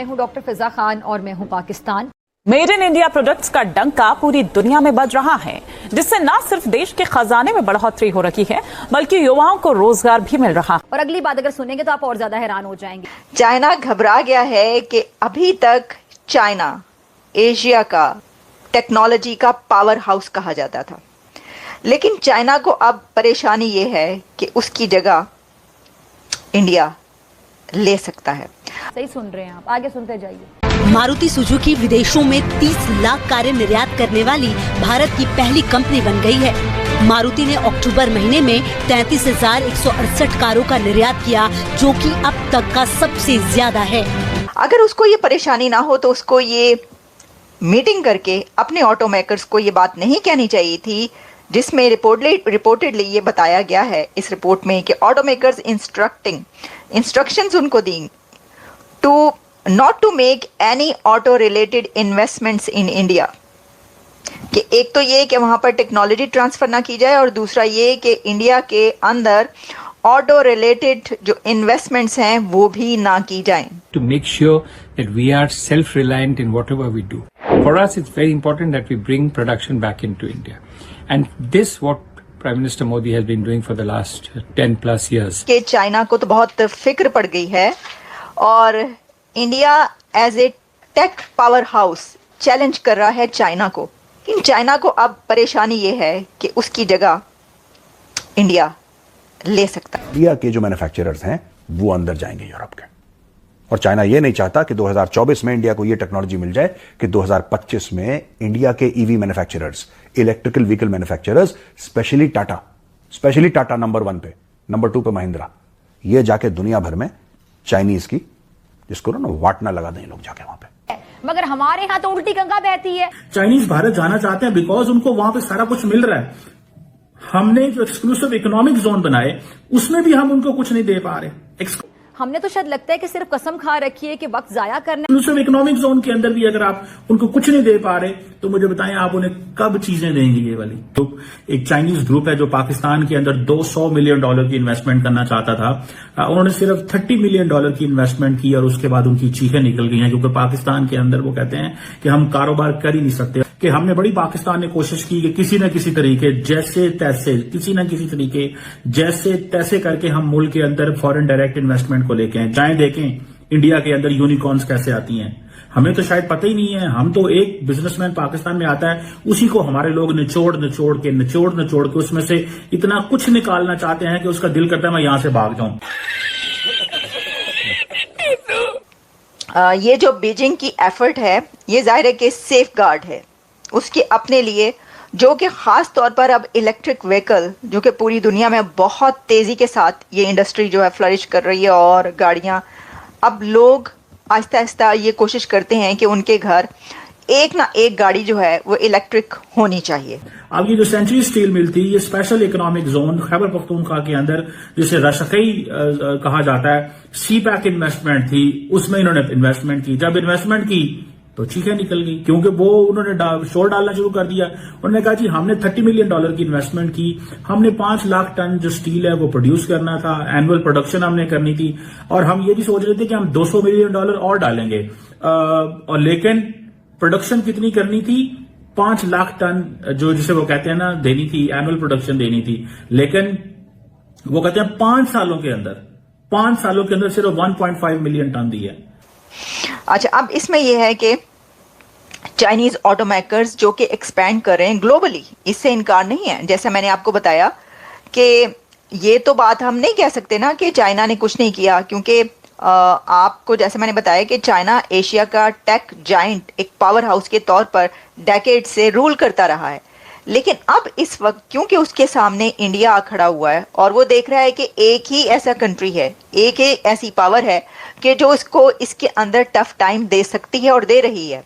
मैं हूं डॉक्टर फिजा खान और मैं हूं Pakistan. Made in India products का डंका पूरी दुनिया में बज रहा है, जिससे न सिर्फ देश के खजाने में बढ़ोतरी हो रही है बल्कि युवाओं को रोजगार भी मिल रहा है। और अगली बात अगर सुनेंगे तो आप और ज्यादा हैरान हो जाएंगे। चाइना घबरा गया है कि अभी तक चाइना एशिया का टेक्नोलॉजी का पावर हाउस कहा जाता था, लेकिन चाइना को अब परेशानी ये है कि उसकी जगह इंडिया ले सकता है। सही सुन रहे हैं आप, आगे सुनते जाइए। मारुति सुजुकी विदेशों में 30 लाख कारें निर्यात करने वाली भारत की पहली कंपनी बन गई है। मारुति ने अक्टूबर महीने में 33,168 कारों का निर्यात किया, जो कि अब तक का सबसे ज्यादा है। अगर उसको ये परेशानी ना हो तो उसको ये मीटिंग करके अपने ऑटो मेकर्स को ये बात नहीं कहनी चाहिए थी, जिसमें रिपोर्टेडली ये बताया गया है इस रिपोर्ट में कि ऑटो मेकर्स इंस्ट्रक्शंस उनको दी to not to make any auto related investments in India. कि एक तो ये कि वहाँ पर टेक्नोलॉजी ट्रांसफ़र ना की जाए, और दूसरा ये कि इंडिया के अंदर ऑटो रिलेटेड जो इन्वेस्टमेंट्स हैं वो भी ना की जाएं। To make sure that we are self-reliant in whatever we do. For us, it's very important that we bring production back into India. And this what Prime Minister Modi has been doing for the last 10 plus years. कि China को तो बहुत फिक्र पड़ गई है और India as a tech power house challenge कर रहा है चाइना को। लेकिन चाइना को अब परेशानी ये है कि उसकी जगह इंडिया ले सकता है। इंडिया के जो मैन्युफैक्चरर्स हैं वो अंदर जाएंगे यूरोप के, और चाइना ये नहीं चाहता कि 2024 में इंडिया को ये टेक्नोलॉजी मिल जाए कि 2025 में इंडिया के EV manufacturers, electrical vehicle manufacturers, specially Tata number 1 पे, नंबर 2 पे महिंद्रा, ये जाके दुनिया भर में चाइनीज की जिसको ना वाट ना लगा दें लोग जाके वहां पे। मगर हमारे यहाँ तो उल्टी गंगा बहती है। चाइनीज भारत जाना चाहते हैं बिकॉज उनको वहां पे सारा कुछ मिल रहा है। हमने जो एक्सक्लूसिव इकोनॉमिक जोन बनाए उसमें भी हम उनको कुछ नहीं दे पा रहे। हमने तो शायद लगता है कि सिर्फ कसम खा रखी है कि वक्त जाया करना। एक्सक्लूसिव इकोनॉमिक जोन के अंदर भी अगर आप उनको कुछ नहीं दे पा रहे तो मुझे बताएं आप उन्हें कब चीजें देंगे ये वाली। तो एक चाइनीज ग्रुप है जो पाकिस्तान के अंदर $200 मिलियन की इन्वेस्टमेंट करना चाहता था, उन्होंने सिर्फ $30 मिलियन की इन्वेस्टमेंट की और उसके बाद उनकी चीखें निकल गई हैं, क्योंकि पाकिस्तान के अंदर वो कहते हैं कि हम कारोबार कर ही नहीं सकते। कि हमने बड़ी पाकिस्तान ने कोशिश की कि किसी न किसी तरीके जैसे तैसे किसी न किसी तरीके जैसे तैसे करके हम मुल्क के अंदर फॉरेन डायरेक्ट इन्वेस्टमेंट को लेके आए। चाहे देखें इंडिया के अंदर यूनिकॉर्न्स कैसे आती हैं, हमें तो शायद पता ही नहीं है। हम तो एक बिजनेसमैन पाकिस्तान में आता है, उसी को हमारे लोग निचोड़ के उसमें से इतना कुछ निकालना चाहते हैं कि उसका दिल करता है मैं यहां से भाग जाऊं। ये जो बीजिंग की एफर्ट है ये जाहिर है कि सेफ गार्ड है उसके अपने लिए, जो कि ख़ास तौर पर अब इलेक्ट्रिक व्हीकल जो कि पूरी दुनिया में बहुत तेज़ी के साथ ये इंडस्ट्री जो है फ्लरिश कर रही है, और गाड़ियाँ अब लोग आहिस्ता आहिस्ता ये कोशिश करते हैं कि उनके घर एक ना एक गाड़ी जो है वो इलेक्ट्रिक होनी चाहिए। अब ये जो सेंचुरी स्टील मिल थी, ये special economic zone Khyber Pakhtunkhwa के अंदर जिसे रशकई कहा जाता है, सी पैक इन्वेस्टमेंट थी, उसमें इन्होंने इन्वेस्टमेंट की। जब इन्वेस्टमेंट की तो चीखें निकल गई, क्योंकि वो उन्होंने शोर डालना शुरू कर दिया। उन्होंने कहा जी हमने $30 मिलियन की इन्वेस्टमेंट की, हमने 5 लाख टन जो स्टील है वो प्रोड्यूस करना था, एनुअल प्रोडक्शन हमने करनी थी, और हम ये भी सोच रहे थे कि हम $200 मिलियन और डालेंगे, और लेकिन प्रोडक्शन कितनी करनी थी? 5 लाख टन जो जिसे वो कहते हैं ना देनी थी, एनुअल प्रोडक्शन देनी थी। लेकिन वो कहते हैं 5 सालों के अंदर सिर्फ 1.5 मिलियन टन दी है। अच्छा, अब इसमें यह है कि चाइनीज ऑटो मेकर्स जो कि एक्सपैंड कर रहे हैं ग्लोबली, इससे इनकार नहीं है। जैसे मैंने आपको बताया कि ये तो बात हम नहीं कह सकते ना कि चाइना ने कुछ नहीं किया, क्योंकि आपको जैसे मैंने बताया कि चाइना एशिया का टेक जाइंट एक पावर हाउस के तौर पर डेकेड से रूल करता रहा है। लेकिन अब इस वक्त क्योंकि उसके सामने इंडिया आ खड़ा हुआ है और वो देख रहा है कि एक ही ऐसा कंट्री है, एक ही ऐसी पावर है कि जो इसको इसके अंदर टफ टाइम दे सकती है और दे रही है।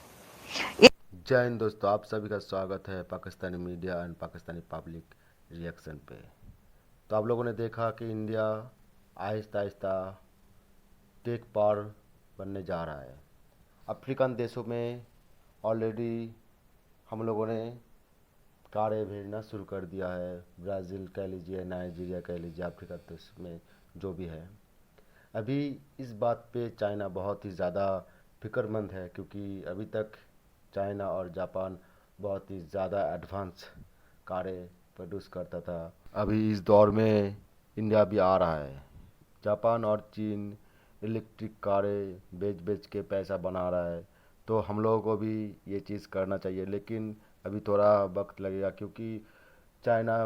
जय हिंद दोस्तों, आप सभी का स्वागत है Pakistani media and Pakistani public reaction पे। तो आप लोगों ने देखा कि India Aahista Aahista take power बनने जा रहा है। अफ्रीकन देशों में ऑलरेडी हम लोगों ने कारें भेजना शुरू कर दिया है। ब्राज़ील कह लीजिए, नाइजीरिया कह लीजिए, अफ्रीका देश में जो भी है। अभी इस बात पे चाइना बहुत ही ज़्यादा फिक्रमंद है, क्योंकि अभी तक चाइना और जापान बहुत ही ज़्यादा एडवांस कारें प्रोड्यूस करता था। अभी इस दौर में इंडिया भी आ रहा है। जापान और चीन इलेक्ट्रिक कारें बेच के पैसा बना रहा है, तो हम लोगों को भी ये चीज़ करना चाहिए, लेकिन अभी थोड़ा वक्त लगेगा, क्योंकि चाइना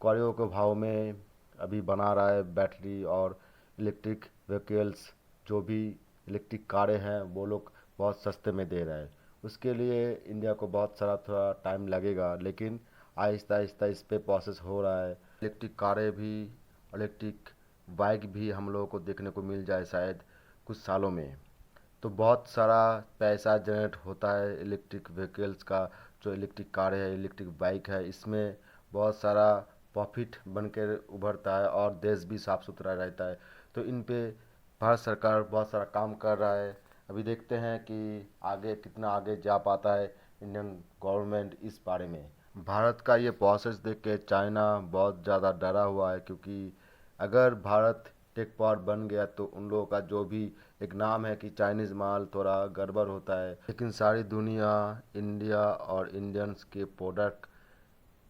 करोड़ों के भाव में अभी बना रहा है बैटरी और इलेक्ट्रिक व्हीकल्स। जो भी इलेक्ट्रिक कारें हैं वो लोग बहुत सस्ते में दे रहा है। उसके लिए इंडिया को बहुत सारा थोड़ा टाइम लगेगा, लेकिन आहिस्ता आहिस्ता इस पे प्रोसेस हो रहा है। इलेक्ट्रिक कारें भी, इलेक्ट्रिक बाइक भी हम लोगों को देखने को मिल जाए शायद कुछ सालों में। तो बहुत सारा पैसा जनरेट होता है इलेक्ट्रिक व्हीकल्स का। जो इलेक्ट्रिक कार है, इलेक्ट्रिक बाइक है, इसमें बहुत सारा प्रॉफिट बनकर उभरता है और देश भी साफ़ सुथरा रहता है। तो इन पे भारत सरकार बहुत सारा काम कर रहा है। अभी देखते हैं कि आगे कितना आगे जा पाता है इंडियन गवर्नमेंट इस बारे में। भारत का ये प्रोसेस देख के चाइना बहुत ज़्यादा डरा हुआ है, क्योंकि अगर भारत टेक पावर बन गया तो उन लोगों का जो भी एक नाम है कि चाइनीज़ माल थोड़ा गड़बड़ होता है। लेकिन सारी दुनिया इंडिया और इंडियंस के प्रोडक्ट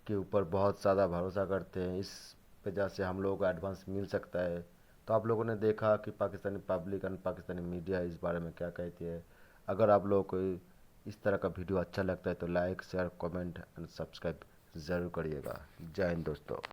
के ऊपर बहुत ज़्यादा भरोसा करते हैं, इस वजह से हम लोगों को एडवांस मिल सकता है। तो आप लोगों ने देखा कि Pakistani public and Pakistani media इस बारे में क्या कहती है। अगर आप लोगों को इस तरह का वीडियो अच्छा लगता है तो like, share, comment and subscribe ज़रूर करिएगा। जय हिंद दोस्तों।